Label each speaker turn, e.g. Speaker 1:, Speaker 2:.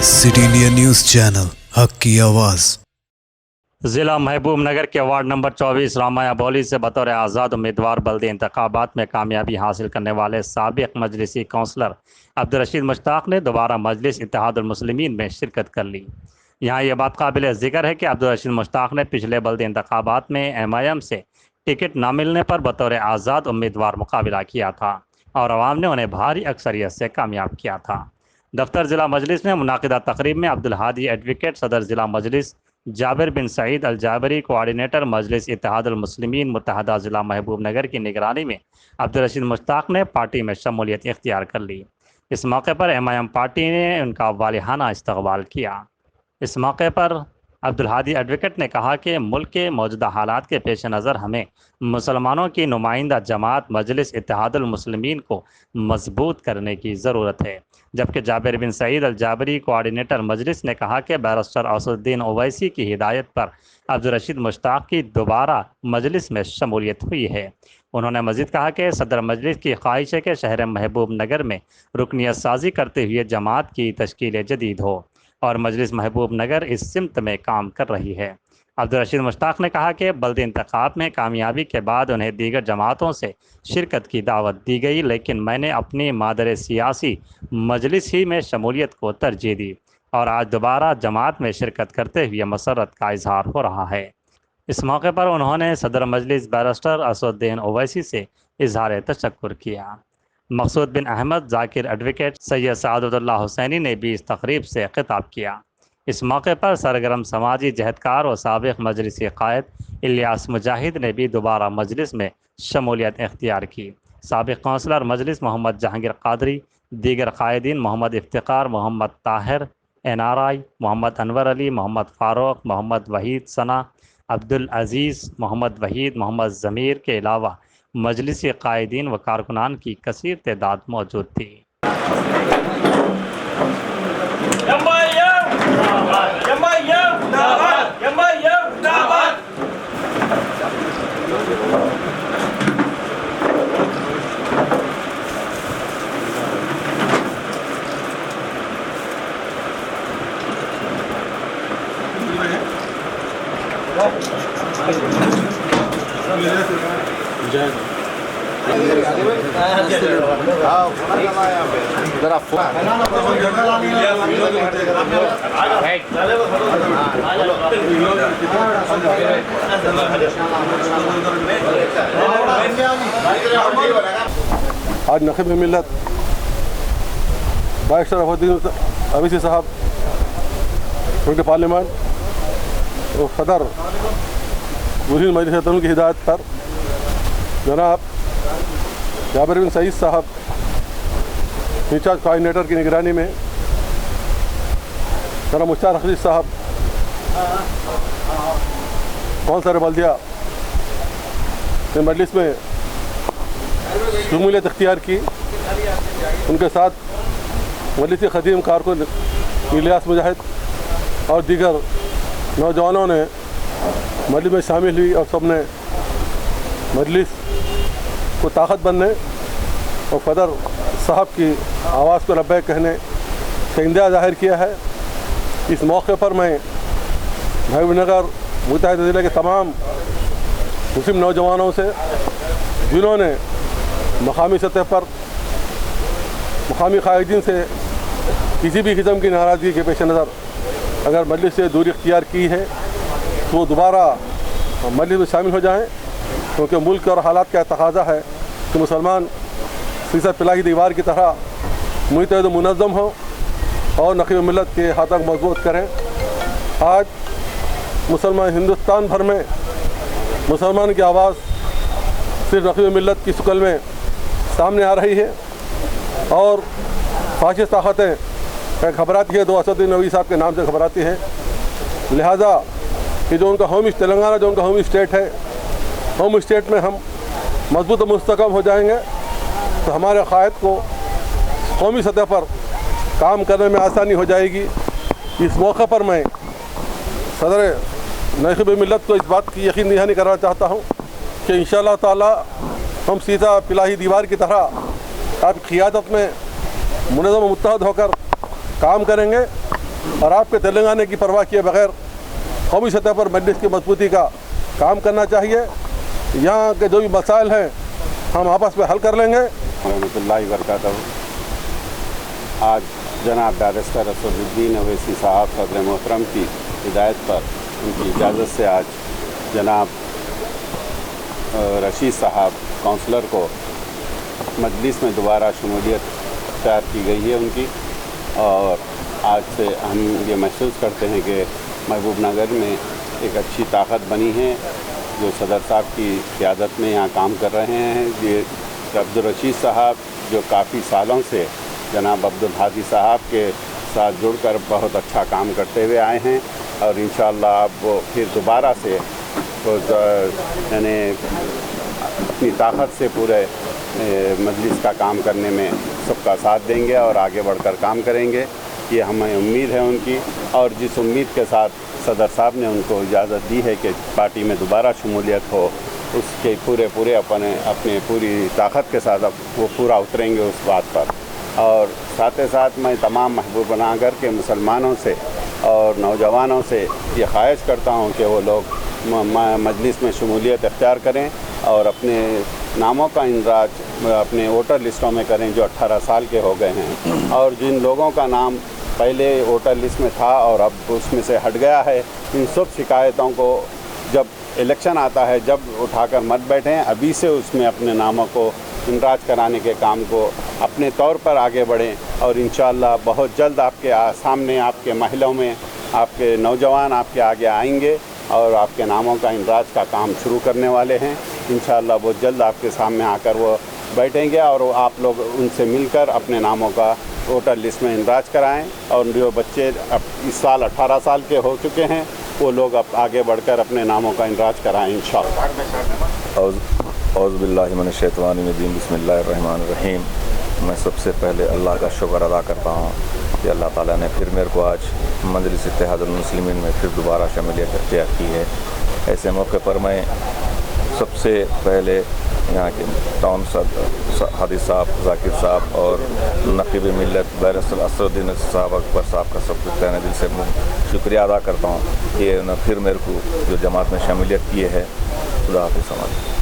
Speaker 1: City India news channel हक की आवाज़।
Speaker 2: ज़िला महबूब नगर के वार्ड नंबर 24 रामाया बोली से बतौर आज़ाद उम्मीदवार बल्दी इंतखाबात में कामयाबी हासिल करने वाले साबिक मजलिसी काउंसलर अब्दुल मुश्ताक ने दोबारा मजलिस इत्तेहादुल मुस्लिमीन में शिरकत कर ली। यहाँ ये बात काबिल ज़िक्र है कि अब्दुल मुश्ताक ने पिछले बल्दी इंतखाबात में MIM से टिकट न मिलने पर बतौर आज़ाद उम्मीदवार मुकाबला किया था और अवाम ने उन्हें भारी अक्सरियत से कामयाब किया था। दफ्तर ज़िला मजलिस में मुनाकिदा तकरीब में अब्दुल हादी एडवोकेट, सदर ज़िला मजलिस जाबिर बिन सईद अल जाबरी, कोऑर्डिनेटर मजलिस इत्तेहादुल मुस्लिमीन मुत्तहदा ज़िला महबूब नगर की निगरानी में अब्दुल मुश्ताक ने पार्टी में शमूलियत इख्तियार कर ली। इस मौके पर MIM पार्टी ने उनका वालिहाना इस्तकबाल किया। इस मौके पर अब्दुल हादी एडवोकेट ने कहा कि मुल्क के मौजूदा हालात के पेश नज़र हमें मुसलमानों की नुमाइंदा जमात मजलिस इत्तेहादुल मुस्लिमीन को मजबूत करने की ज़रूरत है। जबकि जाबिर बिन सईद अल जाबरी, कोऑर्डिनेटर मजलिस, ने कहा कि बैरिस्टर असदुद्दीन ओवैसी की हिदायत पर अब्दुल मुश्ताक की दोबारा मजलिस में शमूलियत हुई है। उन्होंने मज़ीद कहा कि सदर मजलिस की ख्वाहिश है कि शहर महबूब नगर में रुकनियत साजी करते हुए जमात की तश्कील जदीद हो और मजलिस महबूब नगर इस सिमत में काम कर रही है। अब्दुल मुश्ताक ने कहा कि बल्दी इंतखाब में कामयाबी के बाद उन्हें दीगर जमातों से शिरकत की दावत दी गई, लेकिन मैंने अपनी मादर सियासी मजलिस ही में शमूलियत को तरजीह दी और आज दोबारा जमात में शिरकत करते हुए मसरत का इजहार हो रहा है। इस मौके पर उन्होंने सदर मजलिस बैरिस्टर असदुद्दीन ओवैसी से इजहार तशक्कुर किया। मकसूद बिन अहमद, जाकिर एडवोकेट, सैयद सादुल्लाह हुसैनी ने भी इस तकरीब से खिताब किया। इस मौके पर सरगर्म समाजी जहदकार और साबिक मजलिसी कायद इलियास मुजाहिद ने भी दोबारा मजलिस में शमूलियत इख्तियार की। साबिक काउंसलर मजलिस मोहम्मद जहांगीर कादरी, दीगर कायदीन मोहम्मद इफ्तिकार, मोहम्मद ताहिर NRI, मोहम्मद अनवर अली, मोहम्मद फ़ारूक, मोहम्मद वहीद सना, अब्दुल अज़ीज़, मोहम्मद वहीद, मोहम्मद ज़मीर के अलावा मजलिसी कायदीन व कारकुनान की कसीर तादाद मौजूद थी।
Speaker 3: आज नखीब मिल्लत बैरिस्टर असदुद्दीन ओवैसी साहब, उनके पार्लियामेंट और सदर मुस्लिम मजलिस की हिदायत पर जनाब जाबिर बिन सईद साहब, इंचार्ज कोऑर्डिनेटर की निगरानी में जनाब मुश्ताक अजीज साहब, कौंसलर बल्दिया ने मजलिस में शमूलियत इख्तियार की। उनके साथ मजलिसी खदीम कारकुन इलियास मुजाहिद और दीगर नौजवानों ने मजलिस में शामिल हुई और सब ने मजलिस को ताकत बनने और सदर साहब की आवाज़ को लब्बैक कहने से इंतज़ार ज़ाहिर किया है। इस मौके पर मैं महबूब नगर मुत्तहदा ज़िले के तमाम मुस्लिम नौजवानों से, जिन्होंने मकामी सतह पर मकामी कायदीन से किसी भी किस्म की नाराज़गी के पेश नज़र अगर मजलिस से दूरी इख्तियार की है तो वो दोबारा मजलिस में शामिल हो जाएं, क्योंकि मुल्क और हालात का तकाज़ा है कि मुसलमान सीसा पिलाही दीवार की तरह मुत्तहद मुनज़्ज़म हो और नखीब मिल्लत के हाथों को मजबूत करें। आज मुसलमान हिंदुस्तान भर में मुसलमान की आवाज़ सिर्फ नखीब मिल्लत की शक्ल में सामने आ रही है और फाशिस्ट ताकतें घबराती है, 2 असदुद्दीन ओवैसी साहब के नाम से घबराती है। लिहाजा कि जो उनका तेलंगाना जो उनका होम स्टेट है, होम स्टेट में हम मजबूत और मुस्तकम हो जाएंगे तो हमारे कायद को कौमी सतह पर काम करने में आसानी हो जाएगी। इस मौके पर मैं सदर नखीब मिल्लत को इस बात की यकीन दहानी करना चाहता हूँ कि इंशाअल्लाह ताला हम सीधा पिलाही दीवार की तरह आपकी क़ियादत में मुनज़्ज़म मुत्तहद होकर काम करेंगे और आपके तेलंगाना की परवाह किए बगैर कौमी सतह पर मजलिस की मजबूती का काम करना चाहिए। यहाँ के जो भी मसाइल हैं हम आपस में हल कर लेंगे।
Speaker 4: रहमतुल्लाहि वबरकातहू। आज जनाब बैरिस्टर असदुद्दीन अवैसी साहब सदर मोहतरम की हिदायत पर, उनकी इजाज़त से आज जनाब रशीद साहब काउंसलर को मजलिस में दोबारा शमूलियत तैयार की गई है उनकी। और आज से हम ये महसूस करते हैं कि महबूब नगर में एक अच्छी ताकत बनी है जो सदर साहब की क़यादत में यहाँ काम कर रहे हैं। ये अब्दुल रशीद साहब जो काफ़ी सालों से जनाब अब्दुल हादी साहब के साथ जुड़कर बहुत अच्छा काम करते हुए आए हैं और इंशाअल्लाह अब वो फिर दोबारा से यानी अपनी ताकत से पूरे मजलिस का काम करने में सबका साथ देंगे और आगे बढ़कर काम करेंगे। ये हमें उम्मीद है उनकी, और जिस उम्मीद के साथ सदर साहब ने उनको इजाज़त दी है कि पार्टी में दोबारा शमूलियत हो, उसके पूरे अपने पूरी ताकत के साथ अब वो पूरा उतरेंगे उस बात पर। और साथ ही साथ मैं तमाम महबूब नगर के मुसलमानों से और नौजवानों से ये ख्वाहिश करता हूँ कि वो लोग मजलिस में शमूलियत इख्तियार करें और अपने नामों का इंदराज अपने वोटर लिस्टों में करें जो 18 साल के हो गए हैं। और जिन लोगों का नाम पहले वोटर लिस्ट में था और अब उसमें से हट गया है, इन सब शिकायतों को जब इलेक्शन आता है जब उठाकर मत बैठें, अभी से उसमें अपने नामों को इंदराज कराने के काम को अपने तौर पर आगे बढ़ें। और इंशाअल्लाह बहुत जल्द आपके सामने आपके महलों में आपके नौजवान आपके आगे आएंगे और आपके नामों का इंदराज का काम शुरू करने वाले हैं। इंशाअल्लाह बहुत जल्द आपके सामने आकर वो बैठेंगे और आप लोग उनसे मिलकर अपने नामों का वोटर लिस्ट में इंदराज कराएं। और जो बच्चे अब इस साल 18 साल के हो चुके हैं वो लोग अब आगे बढ़कर अपने नामों का इंदराज कराएं इंशाअल्लाह।
Speaker 5: औज़ुबिल्लाहि मिनश्शैतानिर्रजीम, बिस्मिल्लाहिर्रहमानिर्रहीम। मैं सबसे पहले अल्लाह का शुक्र अदा करता हूँ कि अल्लाह ताला ने फिर मेरे को आज मजलिस इत्तेहादुल मुस्लिमीन में फिर दोबारा शमूलियत इख्तियार की है। ऐसे मौके पर मैं सबसे पहले यहाँ के टाउन हादी साहब, जाकिर साहब और नक़ीब मिल्लत बैरिस्टर असदुद्दीन साहब अकबर साहब का सबसे तहे दिल से शुक्रिया अदा करता हूँ कि उन्होंने फिर मेरे को जो जमात में शमूलियत की है। खुदा हाफ़िज़।